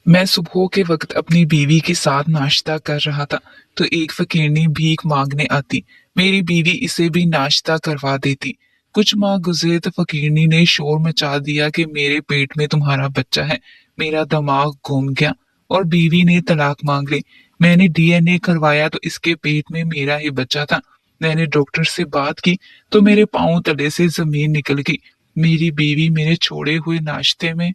मैं सुबह के वक्त अपनी बीवी के साथ नाश्ता कर रहा था, तो एक फकीरनी भीख मांगने आती। मेरी बीवी इसे भी नाश्ता करवा देती। कुछ माह गुजरे तो फकीरनी ने शोर मचा दिया कि मेरे पेट में तुम्हारा बच्चा है। मेरा दिमाग घूम गया और बीवी ने तलाक मांग ली। मैंने डीएनए करवाया तो इसके पेट में मेरा ही बच्चा था। मैंने डॉक्टर से बात की तो मेरे पांव तले से जमीन निकल गई। मेरी बीवी मेरे छोड़े हुए नाश्ते में।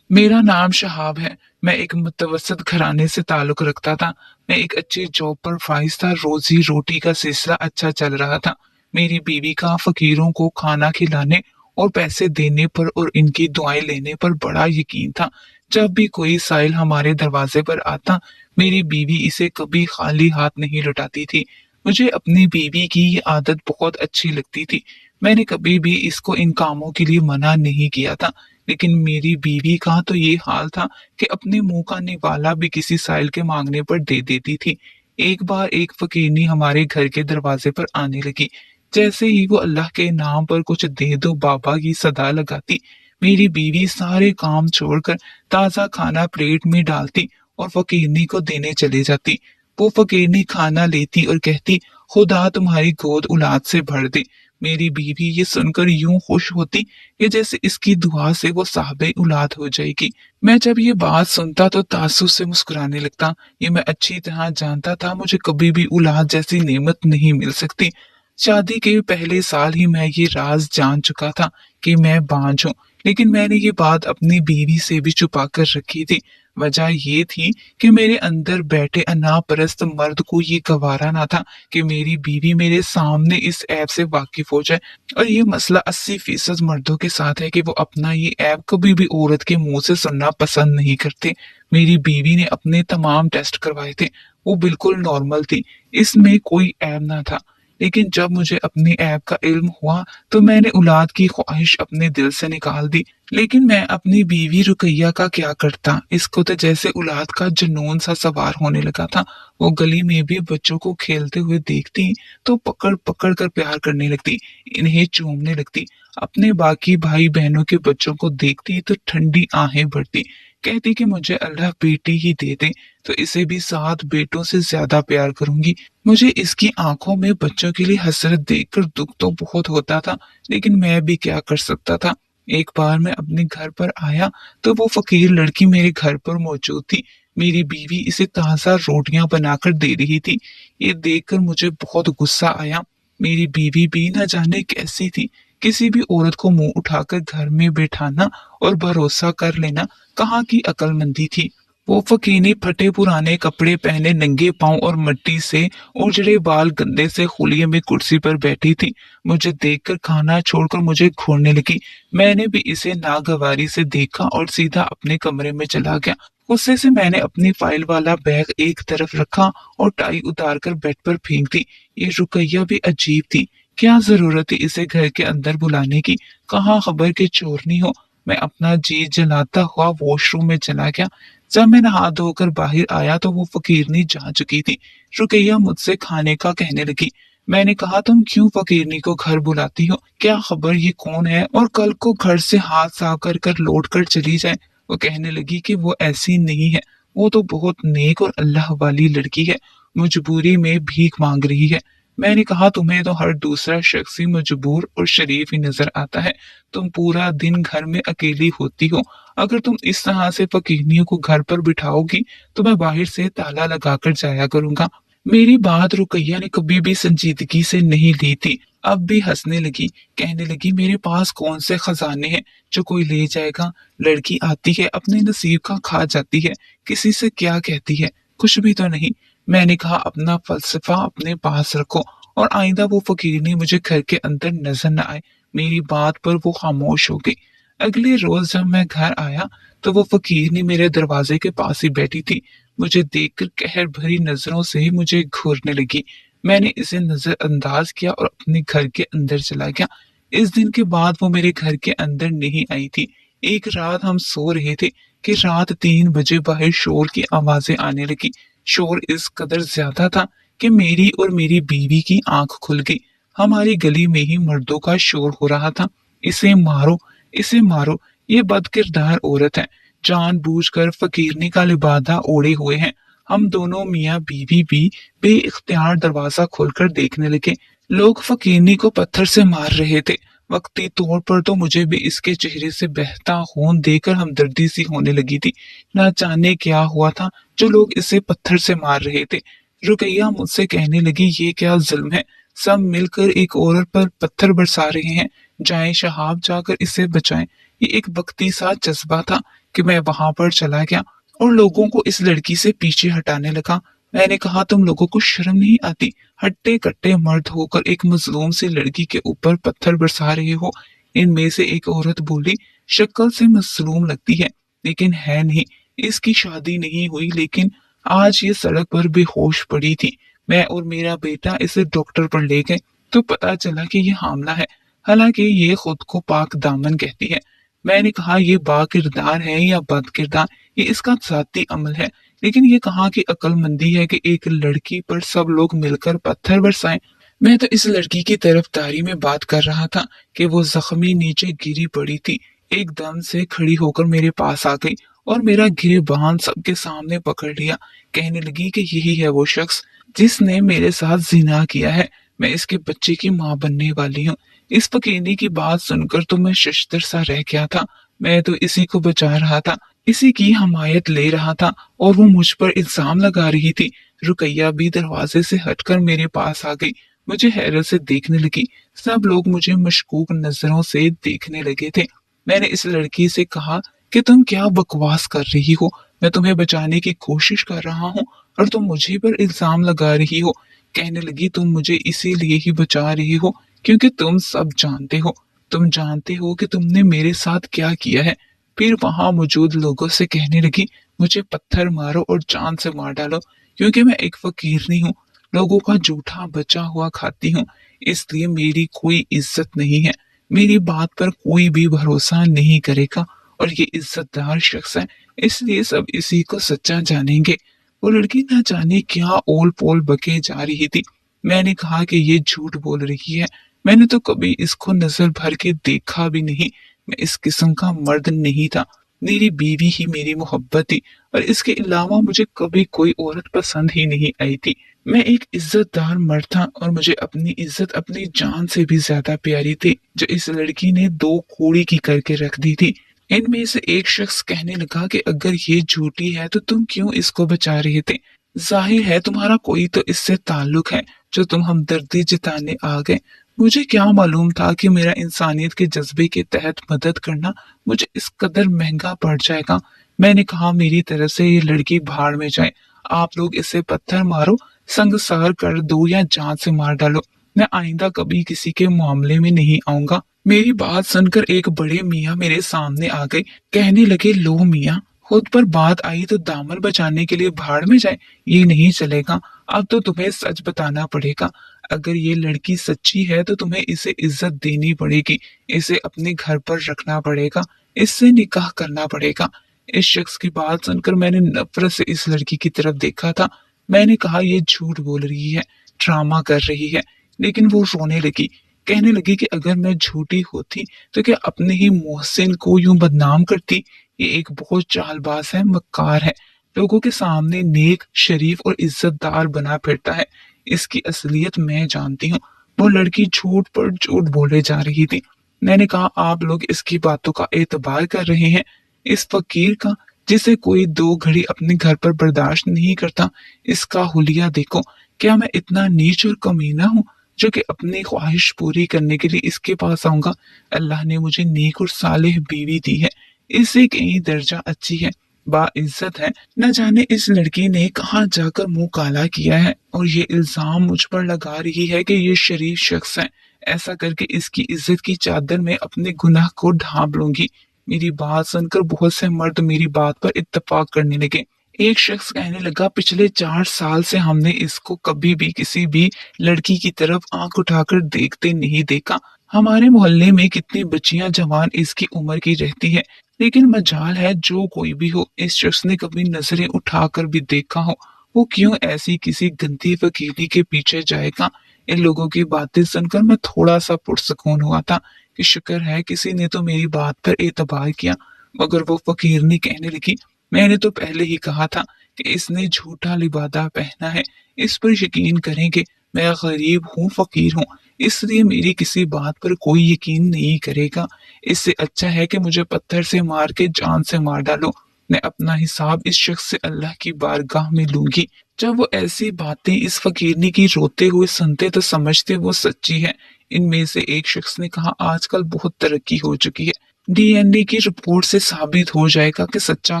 मेरा नाम शहाब है। मैं एक मुतवस्सित घराने से ताल्लुक रखता था। मैं एक अच्छी जॉब पर फाइज था। रोजी रोटी का सिलसिला अच्छा चल रहा था। मेरी बीवी का फकीरों को खाना खिलाने और पैसे देने पर और इनकी दुआएं लेने पर बड़ा यकीन था। जब भी कोई साइल हमारे दरवाजे पर आता, मेरी बीवी इसे कभी खाली हाथ नहीं लौटाती थी। मुझे अपनी बीवी की ये आदत बहुत अच्छी लगती थी। मैंने कभी भी इसको इन कामों के लिए मना नहीं किया था। लेकिन मेरी बीवी का तो ये हाल था कि अपने मुंह का निवाला भी किसी साइल के मांगने पर दे देती थी। एक बार एक फकीरनी हमारे घर के दरवाजे पर आने लगी। जैसे ही वो अल्लाह के नाम पर कुछ दे दो बाबा की सदा लगाती, मेरी बीवी सारे काम छोड़कर ताजा खाना प्लेट में डालती और फकीरनी को देने चले जाती। वो फकीरनी खाना लेती और कहती, खुदा तुम्हारी गोद औलाद से भर दे। मेरी बीवी ये सुनकर यूं खुश होती कि जैसे इसकी दुआ से वो साहबे औलाद हो जाएगी। मैं जब ये बात सुनता तो ताज्जुब से मुस्कुराने लगता। ये मैं अच्छी तरह जानता था मुझे कभी भी औलाद जैसी नेमत नहीं मिल सकती। शादी के पहले साल ही मैं ये राज जान चुका था कि मैं बांझ हूँ, लेकिन मैंने ये बात अपनी बीवी से भी छुपा कर रखी थी। वजह ये थी कि मेरे अंदर बैठे अनापरस्त मर्द को ये गवारा ना था कि मेरी बीवी मेरे सामने इस ऐप से वाकिफ हो जाए। और ये मसला 80% मर्दों के साथ है कि वो अपना ये ऐप कभी भी औरत के मुंह से सुनना पसंद नहीं करते। मेरी बीवी ने अपने तमाम टेस्ट करवाए थे, वो बिल्कुल नॉर्मल थी, इसमें कोई ऐब ना था। लेकिन जब मुझे अपने ऐप का इल्म हुआ तो मैंने औलाद की ख्वाहिश अपने दिल से निकाल दी। लेकिन मैं अपनी बीवी रुकैया का क्या करता, इसको तो जैसे औलाद का जुनून सा सवार होने लगा था। वो गली में भी बच्चों को खेलते हुए देखती तो पकड़ पकड़ कर प्यार करने लगती, इन्हें चूमने लगती। अपने बाकी भाई बहनों के बच्चों को देखती तो ठंडी आहें भरती, कहती कि मुझे अल्लाह बेटी ही दे दे तो इसे भी 7 बेटों से ज्यादा प्यार करूंगी। मुझे इसकी आंखों में बच्चों के लिए हसरत देखकर दुख तो बहुत होता था, लेकिन मैं भी क्या कर सकता था। एक बार मैं अपने घर पर आया तो वो फकीर लड़की मेरे घर पर मौजूद थी। मेरी बीवी इसे ताजा रोटियां बनाकर दे रही थी। ये देखकर मुझे बहुत गुस्सा आया। मेरी बीवी भी न जाने कैसी थी। किसी भी औरत को मुंह उठाकर घर में बैठाना और भरोसा कर लेना कहाँ की अक्लमंदी थी। वो फकीनी फटे पुराने कपड़े पहने नंगे पांव और मिट्टी से उजड़े बाल गंदे से खुलिये में कुर्सी पर बैठी थी। मुझे देखकर खाना छोड़कर मुझे घूरने लगी। मैंने भी इसे नागवारी से देखा और सीधा अपने कमरे में चला गया। गुस्से से मैंने अपनी फाइल वाला बैग एक तरफ रखा और टाई उतार कर बेड पर फेंक दी। ये रुकैया भी अजीब थी। क्या जरूरत थी इसे घर के अंदर बुलाने की? कहाँ खबर के चोरनी हो। मैं अपना जी जलाता हुआ वॉशरूम में चला गया। जब मैं नहा धोकर बाहर आया तो वो फकीरनी जा चुकी थी। रुकैया मुझसे खाने का कहने लगी। मैंने कहा, तुम क्यों फकीरनी को घर बुलाती हो? क्या खबर ये कौन है और कल को घर से हाथ साफ कर कर लौट कर चली जाए। वो कहने लगी कि वो ऐसी नहीं है, वो तो बहुत नेक और अल्लाह वाली लड़की है, मजबूरी में भीख मांग रही है। मैंने कहा, तुम्हें तो हर दूसरा शख्स ही मजबूर और शरीफ ही नजर आता है। तुम पूरा दिन घर में अकेली होती हो। अगर तुम इस तरह से फकीरनियों को घर पर बिठाओगी तो मैं बाहर से ताला लगाकर जाया करूंगा। मेरी बात रुकैया ने कभी भी संजीदगी से नहीं ली थी। अब भी हंसने लगी, कहने लगी, मेरे पास कौन से खजाने हैं जो कोई ले जाएगा। लड़की आती है अपने नसीब का खा जाती है, किसी से क्या कहती है, कुछ भी तो नहीं। मैंने कहा, अपना फलसफा अपने पास रखो और आइंदा वो फकीरनी मुझे घर के अंदर नजर न आए। मेरी बात पर वो खामोश हो गई। अगले रोज जब मैं घर आया तो वो फकीरनी मेरे दरवाजे के पास ही बैठी थी। मुझे देखकर कहर भरी नजरों से ही मुझे घूरने लगी। मैंने इसे नजरअंदाज किया और अपने घर के अंदर चला गया। इस दिन के बाद वो मेरे घर के अंदर नहीं आई थी। एक रात हम सो रहे थे कि रात 3 बजे बाहर शोर की आवाजें आने लगी। शोर इस कदर ज्यादा था कि मेरी और मेरी बीवी की आंख खुल गई। हमारी गली में ही मर्दों का शोर हो रहा था। इसे मारो, इसे मारो, ये बदकिरदार औरत है जानबूझकर फकीरनी का लिबादा ओढ़े हुए हैं। हम दोनों मियाँ बीवी भी बेइख्तियार दरवाजा खोलकर देखने लगे। लोग फकीरनी को पत्थर से मार रहे थे। वक्ती तौर पर तो मुझे भी इसके चेहरे से बहता खून देखकर हमदर्दी सी होने लगी थी। न जाने क्या हुआ था जो लोग इसे पत्थर से मार रहे थे। रुकैया मुझसे कहने लगी, ये क्या जुल्म है, सब मिलकर एक औरत पर पत्थर बरसा रहे हैं, जाएं शहाब जाकर इसे बचाएं। ये एक वक्ती सा जज्बा था कि मैं वहां पर चला गया और लोगों को इस लड़की से पीछे हटाने लगा। मैंने कहा, तुम लोगों को शर्म नहीं आती, हट्टे कट्टे मर्द होकर एक मजलूम सी लड़की के ऊपर पत्थर बरसा रहे हो। इनमें से एक औरत बोली, शक्ल से मजलूम लगती है लेकिन है नहीं, इसकी शादी नहीं हुई, लेकिन आज ये सड़क पर बेहोश पड़ी थी। मैं और मेरा बेटा इसे डॉक्टर पर ले गए तो पता चला कि ये हामला है, हालांकि ये खुद को पाक दामन कहती है। मैंने कहा, ये बाकिरदार है या बद किरदार, ये इसका जाती अमल है, लेकिन ये कहाँ की अक्लमंदी है कि एक लड़की पर सब लोग मिलकर पत्थर बरसाएं। मैं तो इस लड़की की तरफदारी में बात कर रहा था कि वो जख्मी नीचे गिरी पड़ी थी, एकदम से खड़ी होकर मेरे पास आ गई और मेरा गिरबान सबके सामने पकड़ लिया। कहने लगी कि यही है वो शख्स जिसने मेरे साथ जिना किया है, मैं इसके बच्चे की माँ बनने वाली हूँ। इस फकीरनी की बात सुनकर तो मैं शशदर सा रह गया था। मैं तो इसी को बचा रहा था, इसी की हमायत ले रहा था और वो मुझ पर इल्जाम लगा रही थी। रुकैया भी दरवाजे से हटकर मेरे पास आ गई, मुझे हैरत से देखने लगी। सब लोग मुझे मशकूक नजरों से देखने लगे थे। मैंने इस लड़की से कहा कि तुम क्या बकवास कर रही हो, मैं तुम्हें बचाने की कोशिश कर रहा हूँ और तुम मुझे पर इल्जाम लगा रही हो। कहने लगी, तुम मुझे इसीलिए ही बचा रही हो क्योंकि तुम सब जानते हो, तुम जानते हो कि तुमने मेरे साथ क्या किया है। फिर वहां मौजूद लोगों से कहने लगी, मुझे पत्थर मारो और जान से मार डालो क्योंकि मैं एक फकीर नहीं हूँ, लोगों का जूठा बचा हुआ खाती हूँ, इसलिए मेरी कोई इज्जत नहीं है, मेरी बात पर कोई भी भरोसा नहीं करेगा और ये इज्जतदार शख्स है, इसलिए सब इसी को सच्चा जानेंगे। वो लड़की न जाने क्या ओल पोल बके जा रही थी। मैंने कहा कि ये झूठ बोल रही है, मैंने तो कभी इसको नजर भर के देखा भी नहीं, मैं इस किस्म का मर्द नहीं था, मेरी बीवी ही मेरी मोहब्बत थी और इसके अलावा मुझे कभी कोई औरत पसंद ही नहीं आई थी। मैं एक इज्जतदार मर्द था और मुझे अपनी इज्जत अपनी जान से भी ज्यादा प्यारी थी, जो इस लड़की ने दो कूड़ी की करके रख दी थी। इनमें से एक शख्स कहने लगा कि अगर ये झूठी है तो तुम क्यों इसको बचा रहे थे, जाहिर है तुम्हारा कोई तो इससे ताल्लुक है जो तुम हमदर्दी जताने आ गए। मुझे क्या मालूम था कि मेरा इंसानियत के जज्बे के तहत मदद करना मुझे इस कदर महंगा पड़ जाएगा। मैंने कहा, मेरी तरफ से ये लड़की भाड़ में जाए, आप लोग इसे पत्थर मारो, संगसार कर दो या जान से मार डालो, मैं आइंदा कभी किसी के मामले में नहीं आऊंगा। मेरी बात सुनकर एक बड़े मियाँ मेरे सामने आ गए। कहने लगे, लो मियाँ, खुद पर बात आई तो दामन बचाने के लिए भाड़ में जाए, ये नहीं चलेगा। अब तो तुम्हें सच बताना पड़ेगा, अगर ये लड़की सच्ची है तो तुम्हें इसे इज्जत देनी पड़ेगी, इसे अपने घर पर रखना पड़ेगा, इससे निकाह करना पड़ेगा। इस शख्स की बात सुनकर मैंने नफरत से इस लड़की की तरफ देखा था। मैंने कहा, ये झूठ बोल रही है, ड्रामा कर रही है, लेकिन वो रोने लगी। कहने लगी कि अगर मैं झूठी होती तो क्या अपने ही मोहसिन को यूं बदनाम करती, ये एक बहुत चालबाज है, मक्कार है, लोगों के सामने नेक, शरीफ और इज्जतदार बना फिरता है, इसकी असलियत मैं जानती हूँ। वो लड़की झूठ पर झूठ बोले जा रही थी। मैंने कहा, आप लोग इसकी बातों का एतबार कर रहे हैं, इस फकीर का जिसे कोई दो घड़ी अपने घर पर बर्दाश्त नहीं करता, इसका हुलिया देखो। क्या मैं इतना नीच और कमीना हूँ जो कि अपनी ख्वाहिश पूरी करने के लिए इसके पास आऊंगा? अल्लाह ने मुझे नेक और सालेह बीवी दी है, इससे कहीं दर्जा अच्छी है, बाइज्जत है। न जाने इस लड़की ने कहाँ जाकर मुंह काला किया है और ये इल्जाम मुझ पर लगा रही है कि ये शरीफ शख्स है। ऐसा करके इसकी इज्जत की चादर में अपने गुनाह को ढांप लूंगी। मेरी बात सुनकर बहुत से मर्द मेरी बात पर इत्तेफाक करने लगे। एक शख्स कहने लगा, पिछले 4 साल से हमने इसको कभी भी किसी भी लड़की की तरफ आंख उठाकर देखते नहीं देखा। हमारे मोहल्ले में कितनी बच्चियां जवान इसकी उम्र की रहती है, लेकिन मजाल है जो कोई भी हो, इस शख्स ने कभी नजरें उठाकर भी देखा हो। वो क्यों ऐसी किसी गंदी फकीरी के पीछे जाएगा? इन लोगों की बातें सुनकर मैं थोड़ा सा पुरसकून हुआ था कि शुक्र है किसी ने तो मेरी बात पर एतबार किया। मगर वो फकीरनी कहने लगी, मैंने तो पहले ही कहा था कि इसने झूठा लिबादा पहना है। इस पर यकीन करेंगे, मैं गरीब हूँ, फकीर हूँ, इसलिए मेरी किसी बात पर कोई यकीन नहीं करेगा। इससे अच्छा है कि मुझे पत्थर से मार के जान से मार डालो। मैं अपना हिसाब इस शख्स से अल्लाह की बारगाह में लूंगी। जब वो ऐसी बातें इस फकीरनी की रोते हुए सुनते तो समझते वो सच्ची है। इनमें से एक शख्स ने कहा, आजकल बहुत तरक्की हो चुकी है, डीएनए की रिपोर्ट से साबित हो जाएगा कि सच्चा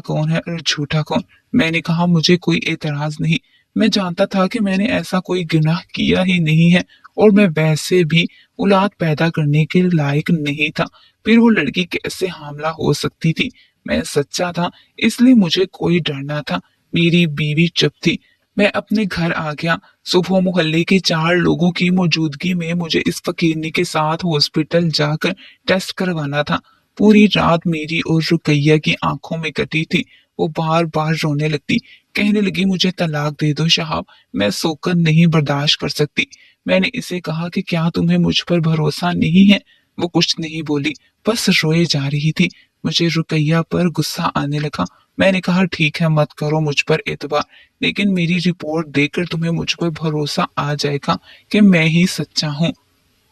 कौन है और झूठा कौन। मैंने कहा, मुझे कोई एतराज नहीं, मैं जानता था कि मैंने ऐसा कोई गुनाह किया ही नहीं है और मैं वैसे भी औलाद पैदा करने के लायक नहीं था। फिर वो लड़की कैसे हामला हो सकती थी? मैं सच्चा था, इसलिए मुझे कोई डर ना था। मेरी बीवी चुप थी। मैं अपने घर आ गया। सुबह मोहल्ले के 4 लोगों की मौजूदगी में मुझे इस फकीरनी के साथ हॉस्पिटल जाकर टेस्ट करवाना था। पूरी रात मेरी और रुकैया की आंखों में कटी थी। वो बार बार रोने लगती, कहने लगी, मुझे तलाक दे दो साहब, मैं सोकर नहीं बर्दाश्त कर सकती। मैंने इसे कहा कि क्या तुम्हें मुझ पर भरोसा नहीं है? वो कुछ नहीं बोली, बस रोए जा रही थी। मुझे रुकैया पर गुस्सा आने लगा। मैंने कहा, ठीक है, मत करो मुझ पर एतबार, लेकिन मेरी रिपोर्ट देखकर तुम्हें मुझ पर भरोसा आ जाएगा कि मैं ही सच्चा हूँ।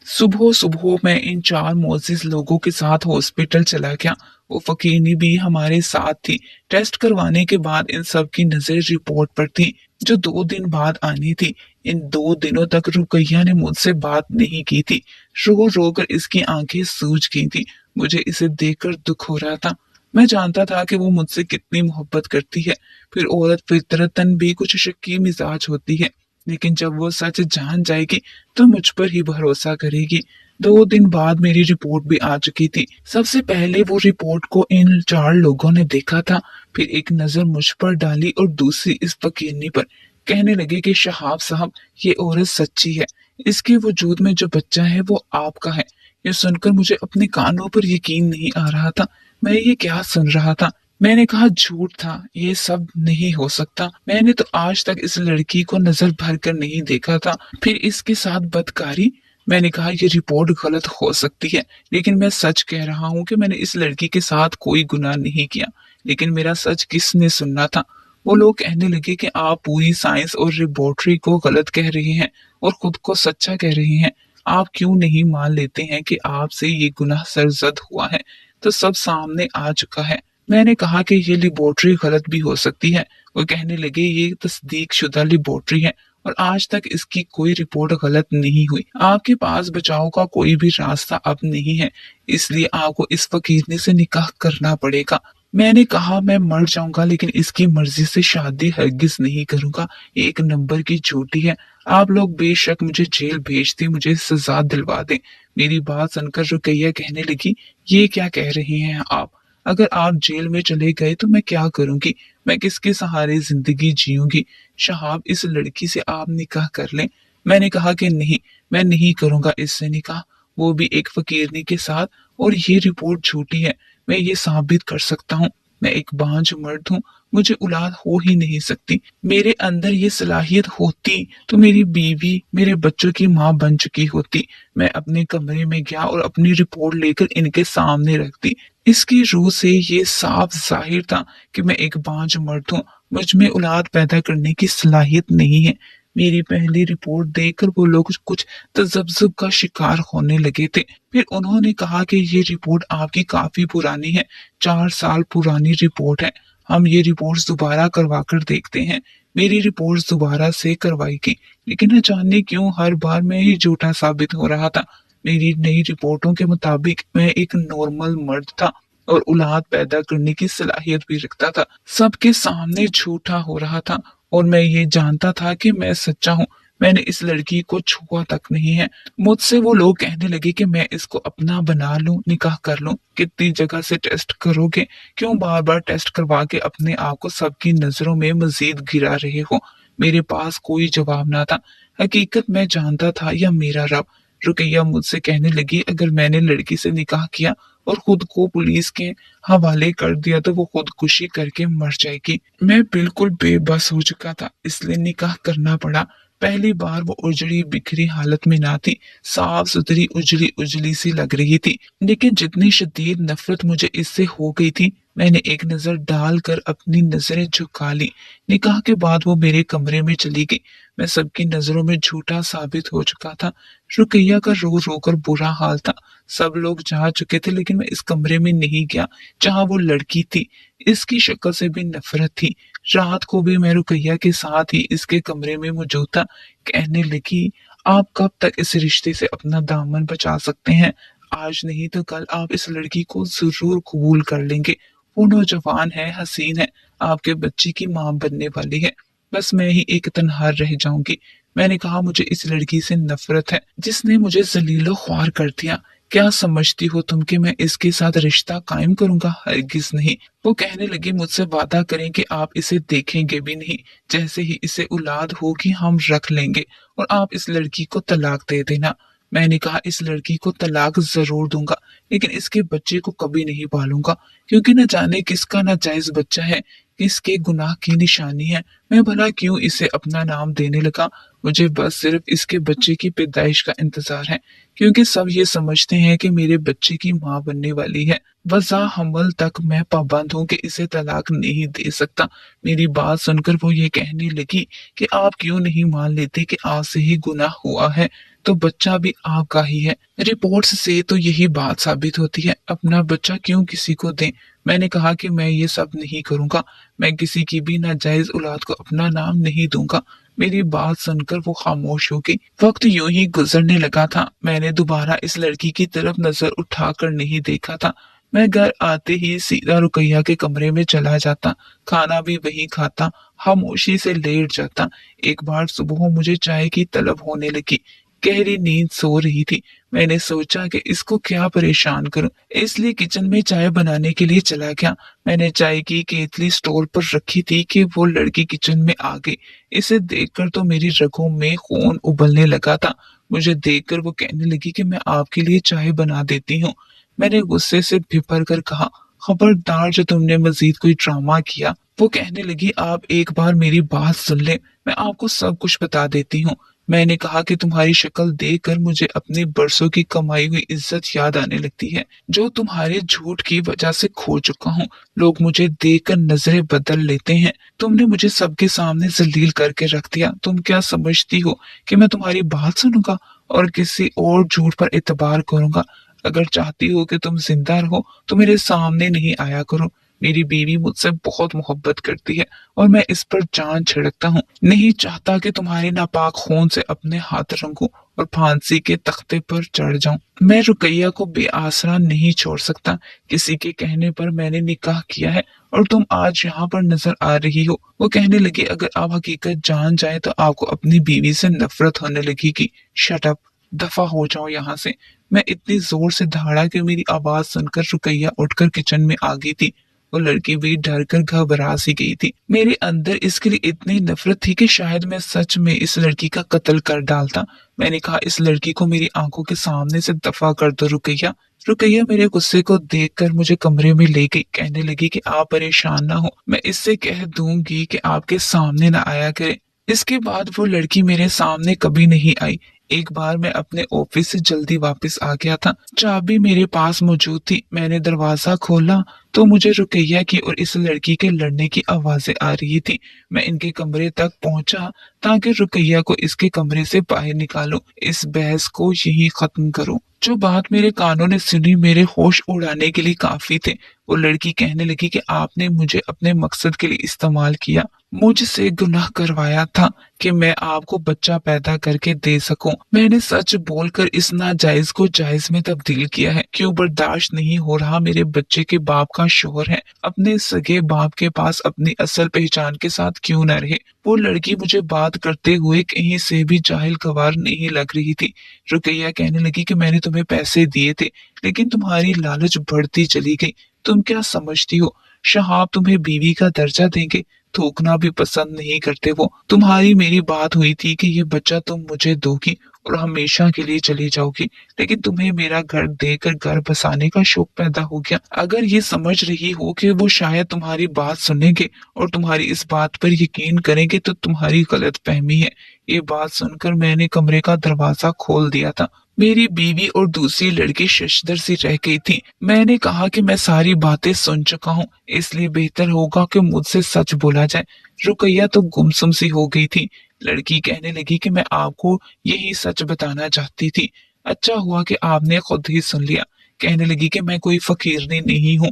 सुबह सुबह मैं इन 4 मोअज़्ज़िज़ लोगों के साथ हॉस्पिटल चला गया। वो फकीरनी भी हमारे साथ थी। टेस्ट करवाने के बाद इन सब की नजर रिपोर्ट पर थी, जो 2 दिन बाद आनी थी। इन 2 दिनों तक रुकैया ने मुझसे बात नहीं की थी। रो रो कर इसकी आंखें सूज गई थी। मुझे इसे देखकर दुख हो रहा था। मैं जानता था कि वो मुझसे कितनी मोहब्बत करती है। फिर औरत फितरतन भी कुछ शक्की मिजाज होती है, लेकिन जब वो सच जान जाएगी तो मुझ पर ही भरोसा करेगी। 2 दिन बाद मेरी रिपोर्ट भी आ चुकी थी। सबसे पहले वो रिपोर्ट को इन 4 लोगों ने देखा था, फिर एक नजर मुझ पर डाली और दूसरी इस फकीरनी पर। कहने लगे कि शहाब साहब, ये औरत सच्ची है, इसके वजूद में जो बच्चा है वो आपका है। ये सुनकर मुझे अपने कानों पर यकीन नहीं आ रहा था। मैं ये क्या सुन रहा था? मैंने कहा, झूठ था, ये सब नहीं हो सकता। मैंने तो आज तक इस लड़की को नजर भर कर नहीं देखा था, फिर इसके साथ बदकारी। मैंने कहा, ये रिपोर्ट गलत हो सकती है, लेकिन मैं सच कह रहा हूँ कि मैंने इस लड़की के साथ कोई गुनाह नहीं किया। लेकिन मेरा सच किसने सुनना था? वो लोग कहने लगे कि आप पूरी साइंस और लेबोरेटरी को गलत कह रहे हैं और खुद को सच्चा कह रहे हैं। आप क्यों नहीं मान लेते हैं कि आपसे ये गुनाह सरजद हुआ है? तो सब सामने आ चुका है। मैंने कहा कि ये लेबोरेटरी गलत भी हो सकती है। वो कहने लगे, ये तस्दीक शुदा लेबोरेटरी है और आज तक इसकी कोई रिपोर्ट गलत नहीं हुई। आपके पास बचाव का कोई भी रास्ता अब नहीं है, इसलिए आपको इस फकीरनी से निकाह करना पड़ेगा। मैंने कहा, मैं मर जाऊंगा लेकिन इसकी मर्जी से शादी हरगिज नहीं करूंगा। एक नंबर की झूठी है। आप लोग बेशक मुझे जेल भेज दें, मुझे सजा दिलवा दें। मेरी बात सुनकर रुकैया कहने लगी, ये क्या कह रही हैं आप? अगर आप जेल में चले गए तो मैं क्या करूंगी? मैं किसके सहारे जिंदगी जीऊंगी? शहाब, इस लड़की से आप निकाह कर लें। मैंने कहा कि नहीं, मैं नहीं करूंगा इससे निकाह, वो भी एक फकीरनी के साथ, और ये रिपोर्ट झूठी है। मैं ये साबित कर सकता हूँ। मैं एक बांझ मर्द हूँ, मुझे औलाद हो ही नहीं सकती। मेरे अंदर ये सलाहियत होती तो मेरी बीवी मेरे बच्चों की माँ बन चुकी होती। मैं अपने कमरे में गया और अपनी रिपोर्ट लेकर इनके सामने रख दी। इसकी रूह से ये साफ जाहिर था कि मैं एक बांझ मर्द हूँ, मुझ में औलाद पैदा करने की सलाहियत नहीं है। मेरी पहली रिपोर्ट देखकर वो लोग कुछ तजब्जुब का शिकार होने लगे थे। फिर उन्होंने कहा कि ये रिपोर्ट आपकी काफी पुरानी है, 4 साल पुरानी रिपोर्ट है। हम ये रिपोर्ट्स दोबारा करवा कर देखते हैं। मेरी रिपोर्ट्स दोबारा से करवाई गई, लेकिन न जाने क्यों हर बार मैं ही झूठा साबित हो रहा था। मेरी नई रिपोर्टों के मुताबिक मैं एक नॉर्मल मर्द था और औलाद पैदा करने की सलाहियत भी रखता था। सबके सामने झूठा हो रहा था और मैं ये जानता था कि मैं सच्चा हूँ। मैंने इस लड़की को छुआ तक नहीं है। मुझसे वो लोग कहने लगे कि मैं इसको अपना बना लूं, निकाह कर लूं। कितनी जगह से टेस्ट करोगे? क्यों बार बार टेस्ट करवा के अपने आप को सबकी नजरों में मजीद गिरा रहे हो? मेरे पास कोई जवाब ना था। हकीकत मैं जानता था, या मेरा रब। रुकैया मुझसे कहने लगी, अगर मैंने लड़की से निकाह किया और खुद को पुलिस के हवाले कर दिया तो वो खुदकुशी करके मर जाएगी। मैं बिल्कुल बेबस हो चुका था, इसलिए निकाह करना पड़ा। पहली बार वो उजड़ी बिखरी हालत में ना थी, साफ सुथरी उजली उजली सी लग रही थी। लेकिन जितनी शदीद नफरत मुझे इससे हो गई थी, मैंने एक नजर डालकर अपनी नजरें झुका ली। निकाह के बाद वो मेरे कमरे में चली गई। मैं सबकी नजरों में झूठा साबित हो चुका था। रुकैया का रो रो कर बुरा हाल था। सब लोग जा चुके थे लेकिन मैं इस कमरे में नहीं गया जहां वो लड़की थी। इसकी शक्ल से भी नफरत थी। रात को भी मैं रुकैया के साथ ही इसके कमरे में मौजूद था। कहने लगी, आप कब तक इस रिश्ते से अपना दामन बचा सकते हैं? आज नहीं तो कल आप इस लड़की को जरूर कबूल कर लेंगे। वो नौजवान है, हसीन है, आपके बच्चे की मां बनने वाली है। बस मैं ही एक तनहार रह जाऊंगी। मैंने कहा, मुझे इस लड़की से नफरत है जिसने मुझे जलीलो ख्वार कर दिया। क्या समझती हो तुम कि मैं इसके साथ रिश्ता कायम करूंगा? हरगिज नहीं। वो कहने लगी, मुझसे वादा करें कि आप इसे देखेंगे भी नहीं। जैसे ही इसे औलाद होगी हम रख लेंगे और आप इस लड़की को तलाक दे देना। मैंने कहा, इस लड़की को तलाक जरूर दूंगा लेकिन इसके बच्चे को कभी नहीं पालूंगा, क्योंकि न जाने किसका नाजायज बच्चा है, किसके गुनाह की निशानी है। मैं भला क्यों इसे अपना नाम देने लगा? मुझे बस सिर्फ इसके बच्चे की पैदाइश का इंतजार है, क्योंकि सब ये समझते हैं कि मेरे बच्चे की मां बनने वाली है। वज़ा हमल तक मैं पाबंद हूँ कि इसे तलाक नहीं दे सकता। मेरी बात सुनकर वो ये कहने लगी कि आप क्यों नहीं मान लेते कि आज से ही गुनाह हुआ है तो बच्चा भी आपका ही है। रिपोर्ट्स से तो यही बात साबित होती है। अपना बच्चा क्यों किसी को दें? मैंने कहा कि मैं ये सब नहीं करूंगा। मैं किसी की भी नाजायज औलाद को अपना नाम नहीं दूंगा। मेरी बात सुनकर वो खामोश हो गई। वक्त यूं ही गुजरने लगा था। मैंने दोबारा इस लड़की की तरफ नजर उठाकर नहीं देखा था। मैं घर आते ही सीधा रुकैया के कमरे में चला जाता, खाना भी वही खाता, खामोशी से लेट जाता। एक बार सुबह मुझे चाय की तलब होने लगी। गहरी नींद सो रही थी। मैंने सोचा कि इसको क्या परेशान करूं, इसलिए किचन में चाय बनाने के लिए चला गया। मैंने चाय की केतली स्टोर पर रखी थी कि वो लड़की किचन में आ गई। इसे देखकर तो मेरी रगों में खून उबलने लगा था। मुझे देखकर वो कहने लगी कि मैं आपके लिए चाय बना देती हूँ। मैंने गुस्से से बिभर कर कहा, खबरदार जो तुमने मजीद कोई ड्रामा किया। वो कहने लगी, आप एक बार मेरी बात सुन ले, मैं आपको सब कुछ बता देती हूँ। मैंने कहा कि तुम्हारी शक्ल देखकर मुझे अपनी बरसों की कमाई हुई इज्जत याद आने लगती है, जो तुम्हारे झूठ की वजह से खो चुका हूँ। लोग मुझे देखकर नजरें बदल लेते हैं। तुमने मुझे सबके सामने जलील करके रख दिया। तुम क्या समझती हो कि मैं तुम्हारी बात सुनूंगा और किसी और झूठ पर एतबार करूंगा? अगर चाहती हो कि तुम जिंदा रहो तो मेरे सामने नहीं आया करो। मेरी बीवी मुझसे बहुत मोहब्बत करती है और मैं इस पर जान छिड़कता हूँ। नहीं चाहता कि तुम्हारे नापाक खून से अपने हाथ रंगूं और फांसी के तख्ते पर चढ़ जाऊं। मैं रुकैया को बेआसरा नहीं छोड़ सकता। किसी के कहने पर मैंने निकाह किया है और तुम आज यहाँ पर नजर आ रही हो। वो कहने लगी, अगर आप हकीकत जान जाए तो आपको अपनी बीवी से नफरत होने लगेगी। शट अप, दफा हो जाओ यहाँ से। मैं इतनी जोर से दहाड़ा कि मेरी आवाज सुनकर रुकैया उठकर किचन में आ गई थी। वो लड़की भी डर कर घबरा सी गई थी। मेरे अंदर इसके लिए इतनी नफरत थी कि शायद मैं सच में इस लड़की का कत्ल कर डालता। मैंने कहा, इस लड़की को मेरी आंखों के सामने से दफा कर दो रुकैया। रुकैया मेरे गुस्से को देखकर मुझे कमरे में ले गई। कहने लगी कि आप परेशान ना हो, मैं इससे कह दूंगी कि आपके सामने ना आया करे। इसके बाद वो लड़की मेरे सामने कभी नहीं आई। एक बार मैं अपने ऑफिस से जल्दी वापस आ गया था। चाबी मेरे पास मौजूद थी। मैंने दरवाजा खोला तो मुझे रुकैया की और इस लड़की के लड़ने की आवाजें आ रही थी। मैं इनके कमरे तक पहुंचा ताकि रुकैया को इसके कमरे से बाहर निकालूं, इस बहस को यही खत्म करूं। जो बात मेरे कानों ने सुनी मेरे होश उड़ाने के लिए काफी थे। वो लड़की कहने लगी कि आपने मुझे अपने मकसद के लिए इस्तेमाल किया, मुझसे गुनाह करवाया था कि मैं आपको बच्चा पैदा करके दे सकूं। मैंने सच बोलकर इस नाजायज को जायज में तब्दील किया है। क्यों बर्दाश्त नहीं हो रहा मेरे बच्चे के बाप का शोहर है अपने सगे बाप के पास अपनी असल पहचान के साथ क्यों न रहे। वो लड़की मुझे बात करते हुए कहीं से भी जाहिल गवार नहीं लग रही थी। रुकैया कहने लगी कि मैंने तुम्हें पैसे दिए थे लेकिन तुम्हारी लालच बढ़ती चली गई। तुम क्या समझती हो शहाब तुम्हें बीवी का दर्जा देंगे? थूकना भी पसंद नहीं करते वो। तुम्हारी मेरी बात हुई थी कि ये बच्चा तुम मुझे दोगी और हमेशा के लिए चली जाओगी, लेकिन तुम्हें मेरा घर देकर घर बसाने का शौक पैदा हो गया। अगर ये समझ रही हो कि वो शायद तुम्हारी बात सुनेंगे और तुम्हारी इस बात पर यकीन करेंगे तो तुम्हारी गलत फहमी है। ये बात सुनकर मैंने कमरे का दरवाजा खोल दिया था। मेरी बीवी और दूसरी लड़की शशदर सी रह गई थी। मैंने कहा कि मैं सारी बातें सुन चुका हूँ, इसलिए बेहतर होगा कि मुझसे सच बोला जाए। रुकैया तो गुमसुम सी हो गई थी। लड़की कहने लगी कि मैं आपको यही सच बताना चाहती थी। अच्छा हुआ कि आपने खुद ही सुन लिया। कहने लगी कि मैं कोई फकीरनी नहीं हूँ,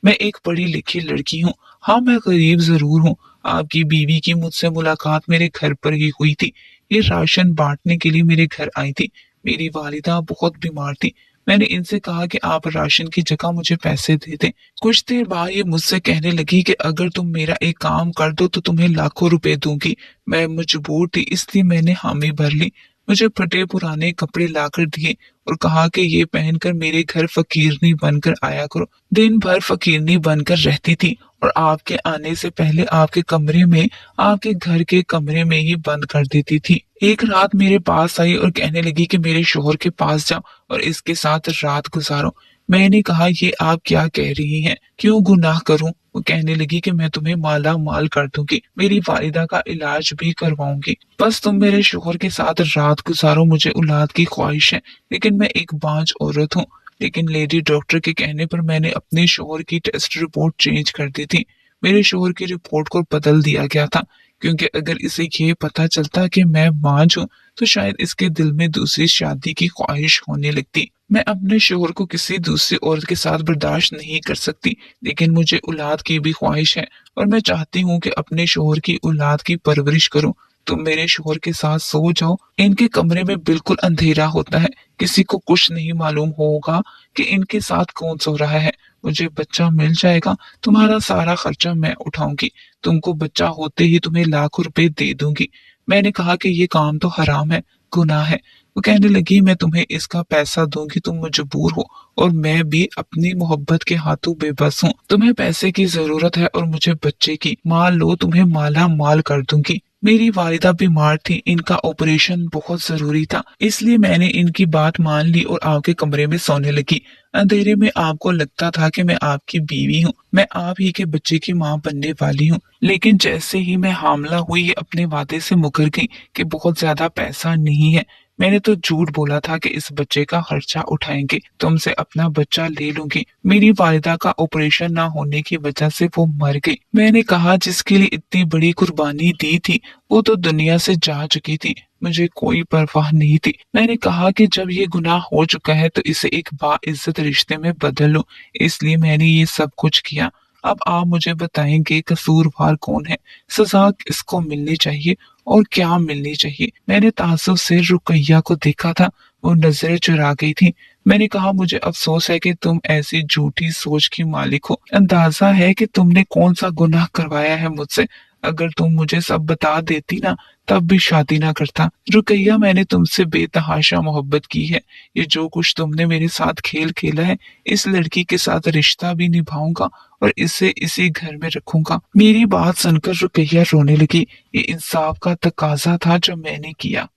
मैं एक पढ़ी लिखी लड़की हूँ। हाँ, मैं गरीब जरूर हूँ। आपकी बीवी की मुझसे मुलाकात मेरे घर पर ही हुई थी। ये राशन बांटने के लिए मेरे घर आई थी। मेरी वालिदा बहुत बीमार थी। मैंने इनसे कहा कि आप राशन की जगह मुझे पैसे दे दें। कुछ देर बाद ये मुझसे कहने लगी कि अगर तुम मेरा एक काम कर दो तो तुम्हें लाखों रुपए दूंगी। मैं मजबूर थी, इसलिए मैंने हामी भर ली। मुझे फटे पुराने कपड़े लाकर दिए और कहा कि ये पहनकर मेरे घर फकीरनी बनकर आया करो। दिन भर फकीरनी बनकर रहती थी और आपके आने से पहले आपके कमरे में, आपके घर के कमरे में ही बंद कर देती थी। एक रात मेरे पास आई और कहने लगी कि मेरे शोहर के पास जाओ और इसके साथ रात गुजारो। मैंने कहा, ये आप क्या कह रही हैं, क्यों गुनाह करूं? वो कहने लगी कि मैं तुम्हें माला माल कर दूंगी, मेरी वालिदा का इलाज भी करवाऊंगी। बस तुम मेरे शोहर के साथ रात गुजारो, मुझे औलाद की ख्वाहिश है, लेकिन मैं एक बांझ औरत हूँ। लेकिन लेडी डॉक्टर के कहने पर मैंने अपने शोहर की टेस्ट रिपोर्ट चेंज कर दी थी। मेरे शोहर की रिपोर्ट को बदल दिया गया था, क्योंकि अगर इसे ये पता चलता कि मैं बांझ हूँ तो शायद इसके दिल में दूसरी शादी की ख्वाहिश होने लगती। मैं अपने शोहर को किसी दूसरी औरत के साथ बर्दाश्त नहीं कर सकती, लेकिन मुझे औलाद की भी ख्वाहिश है और मैं चाहती हूँ कि अपने शोहर की औलाद की परवरिश करूँ। तुम मेरे शोहर के साथ सो जाओ। इनके कमरे में बिल्कुल अंधेरा होता है, किसी को कुछ नहीं मालूम होगा कि इनके साथ कौन सो रहा है। मुझे बच्चा मिल जाएगा, तुम्हारा सारा खर्चा मैं उठाऊंगी। तुमको बच्चा होते ही तुम्हें लाखों रुपए दे दूंगी। मैंने कहा कि ये काम तो हराम है, गुनाह है। वो कहने लगी, मैं तुम्हें इसका पैसा दूंगी, तुम मजबूर हो और मैं भी अपनी मोहब्बत के हाथों बेबस हूँ। तुम्हें पैसे की जरूरत है और मुझे बच्चे की। मान लो, तुम्हें माला माल कर दूंगी। मेरी वालिदा बीमार थी, इनका ऑपरेशन बहुत जरूरी था, इसलिए मैंने इनकी बात मान ली और आपके कमरे में सोने लगी। अंधेरे में आपको लगता था कि मैं आपकी बीवी हूँ, मैं आप ही के बच्चे की माँ बनने वाली हूँ। लेकिन जैसे ही मैं हामला हुई, ये अपने वादे से मुकर गई कि बहुत ज्यादा पैसा नहीं है। मैंने तो झूठ बोला था कि इस बच्चे का खर्चा उठाएंगे, तुमसे अपना बच्चा ले लूंगी। मेरी वालिदा का ऑपरेशन ना होने की वजह से वो मर गई। मैंने कहा, जिसके लिए इतनी बड़ी कुर्बानी दी थी वो तो दुनिया से जा चुकी थी, मुझे कोई परवाह नहीं थी। मैंने कहा कि जब ये गुनाह हो चुका है तो इसे एक बाइज्जत रिश्ते में बदल लो, इसलिए मैंने ये सब कुछ किया। अब आप मुझे बताएंगे कसूरवार कौन है, सजा किसको मिलनी चाहिए और क्या मिलनी चाहिए। मैंने ताज्जुब से रुकैया को देखा था, वो नजरें चुरा गई थी। मैंने कहा, मुझे अफसोस है कि तुम ऐसी झूठी सोच की मालिक हो। अंदाजा है कि तुमने कौन सा गुनाह करवाया है मुझसे। अगर तुम मुझे सब बता देती ना, तब भी शादी ना करता। रुकैया, मैंने तुमसे बेतहाशा मोहब्बत की है। ये जो कुछ तुमने मेरे साथ खेल खेला है, इस लड़की के साथ रिश्ता भी निभाऊंगा और इसे इसी घर में रखूंगा। मेरी बात सुनकर रुकैया रोने लगी। ये इंसाफ का तकाजा था जो मैंने किया।